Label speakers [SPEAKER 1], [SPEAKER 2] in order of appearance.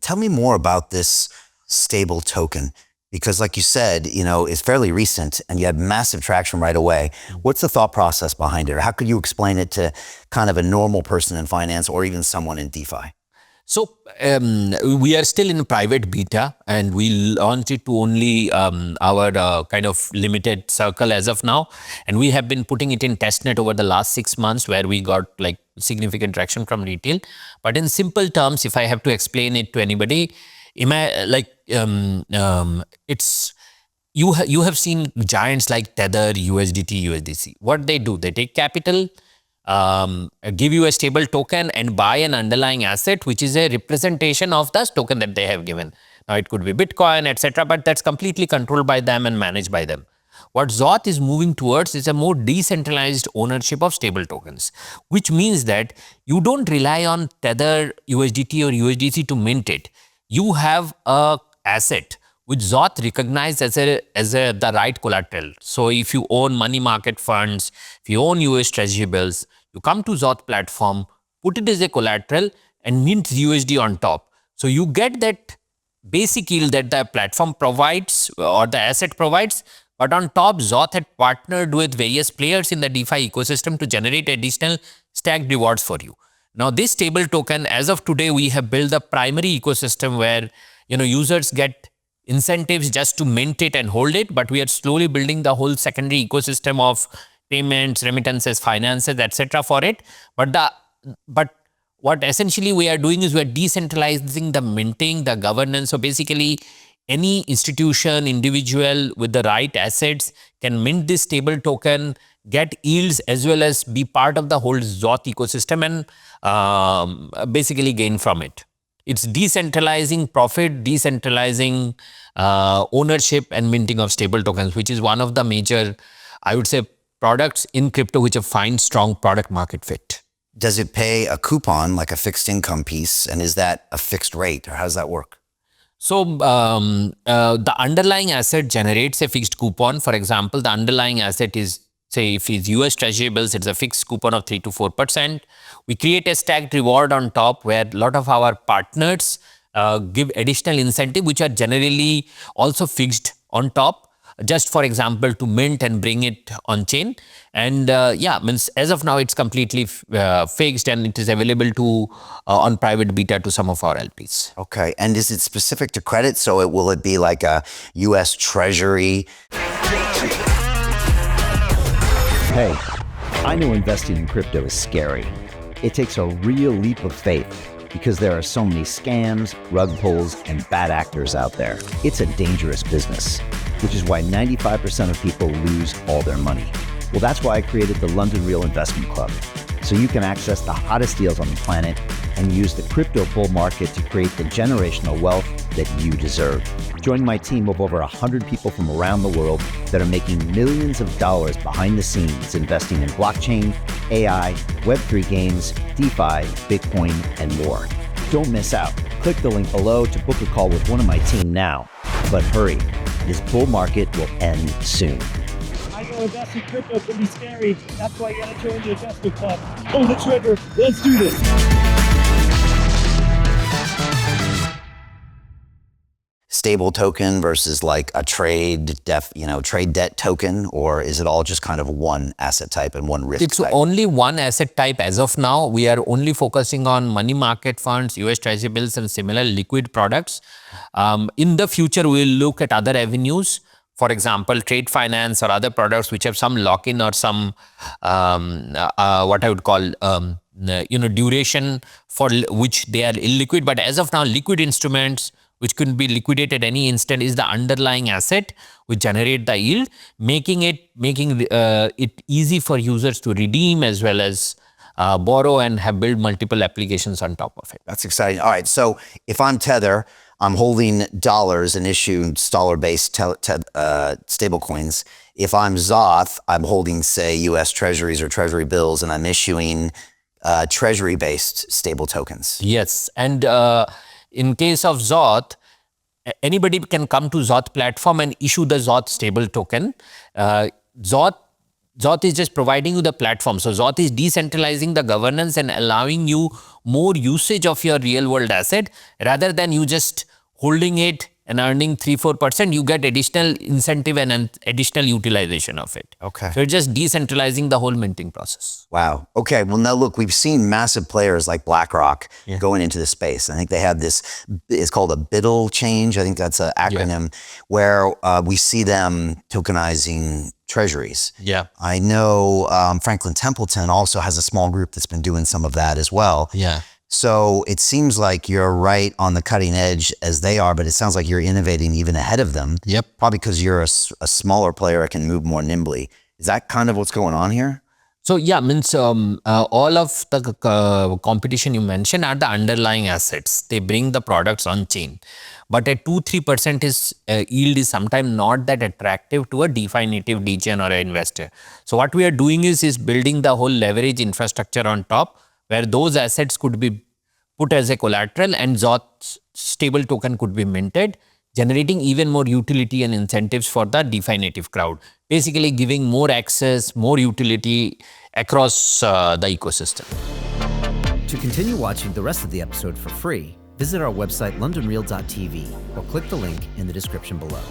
[SPEAKER 1] Tell me more about this stable token, because like you said, it's fairly recent and you had massive traction right away. What's the thought process behind it? Or how could you explain it to kind of a normal person in finance or even someone in DeFi?
[SPEAKER 2] So we are still in private beta, and we launched it to only our kind of limited circle as of now. And we have been putting it in testnet over the last 6 months, where we got like significant traction from retail. But in simple terms, if I have to explain it to anybody, it's you have seen giants like Tether, USDT, USDC. What they do, they take capital, give you a stable token and buy an underlying asset, which is a representation of the token that they have given. Now, it could be Bitcoin, etc., but that's completely controlled by them and managed by them. What Zoth is moving towards is a more decentralized ownership of stable tokens, which means that you don't rely on Tether, USDT or USDC to mint it. You have a asset which Zoth recognized as the right collateral. So if you own money market funds, if you own US Treasury bills, you come to Zoth platform, put it as a collateral and mint USD on top. So you get that basic yield that the platform provides or the asset provides, but on top, Zoth had partnered with various players in the DeFi ecosystem to generate additional stacked rewards for you. Now, this stable token, as of today, we have built the primary ecosystem where users get incentives just to mint it and hold it, but we are slowly building the whole secondary ecosystem of payments, remittances, finances, etc. for it. But what essentially we are doing is we are decentralizing the minting, the governance. So basically, any institution, individual with the right assets can mint this stable token, get yields, as well as be part of the whole Zoth ecosystem and basically gain from it. It's decentralizing profit, decentralizing ownership and minting of stable tokens, which is one of the major, I would say, products in crypto which have found strong product market fit.
[SPEAKER 1] Does it pay a coupon, like a fixed income piece? And is that a fixed rate, or how does that work?
[SPEAKER 2] So the underlying asset generates a fixed coupon. For example, the underlying asset is, say, if it's US Treasury bills, it's a fixed coupon of 3 to 4%. We create a stacked reward on top where a lot of our partners give additional incentive, which are generally also fixed on top, just for example, to mint and bring it on chain. And means as of now, it's completely fixed and it is available to on private beta to some of our LPs.
[SPEAKER 1] Okay. And is it specific to credit? So will it be like a US Treasury?
[SPEAKER 3] Hey, I know investing in crypto is scary. It takes a real leap of faith because there are so many scams, rug pulls, and bad actors out there. It's a dangerous business, which is why 95% of people lose all their money. Well, that's why I created the London Real Investment Club, so you can access the hottest deals on the planet and use the crypto bull market to create the generational wealth that you deserve. Join my team of over 100 people from around the world that are making millions of dollars behind the scenes investing in blockchain, AI, Web3 games, DeFi, Bitcoin, and more. Don't miss out. Click the link below to book a call with one of my team now. But hurry, this bull market will end soon.
[SPEAKER 4] I know investing crypto can be scary. That's why you gotta join the investment club. Pull the trigger. Let's do this.
[SPEAKER 1] Stable token versus like a trade debt token, or is it all just kind of one asset type and one risk
[SPEAKER 2] It's
[SPEAKER 1] type?
[SPEAKER 2] only one asset type as of now. We are only focusing on money market funds, US Treasury bills and similar liquid products. In the future, we will look at other avenues. For example, trade finance or other products which have some lock-in or some what I would call duration for which they are illiquid. But as of now, liquid instruments which can be liquidated any instant is the underlying asset which generate the yield, making it easy for users to redeem as well as borrow and have built multiple applications on top of it.
[SPEAKER 1] That's exciting. All right. So if I'm Tether, I'm holding dollars and issuing dollar-based stable coins. If I'm Zoth, I'm holding, say, US Treasuries or Treasury bills, and I'm issuing Treasury-based stable tokens.
[SPEAKER 2] Yes. And in case of Zoth, anybody can come to Zoth platform and issue the Zoth stable token. Zoth Zoth is just providing you the platform. So Zoth is decentralizing the governance and allowing you more usage of your real world asset rather than you just holding it and earning 3-4%. You get additional incentive and an additional utilization of it.
[SPEAKER 1] Okay.
[SPEAKER 2] So it's just decentralizing the whole minting process.
[SPEAKER 1] Wow. Okay. Well, now look, we've seen massive players like BlackRock going into the space. I think they have this, it's called a BIDL change. I think that's an acronym where we see them tokenizing treasuries.
[SPEAKER 2] Yeah.
[SPEAKER 1] I know Franklin Templeton also has a small group that's been doing some of that as well.
[SPEAKER 2] Yeah.
[SPEAKER 1] So it seems like you're right on the cutting edge as they are, but it sounds like you're innovating even ahead of them.
[SPEAKER 2] Yep.
[SPEAKER 1] Probably because you're a smaller player that can move more nimbly. Is that kind of what's going on here?
[SPEAKER 2] So yeah, means all of the competition you mentioned are the underlying assets. They bring the products on chain, but at 2-3% is yield is sometimes not that attractive to a DeFi native DGen or an investor. So what we are doing is building the whole leverage infrastructure on top, where those assets could be put as a collateral and Zoth stable token could be minted, generating even more utility and incentives for the DeFi native crowd. Basically giving more access, more utility across the ecosystem.
[SPEAKER 5] To continue watching the rest of the episode for free, visit our website londonreal.tv or click the link in the description below.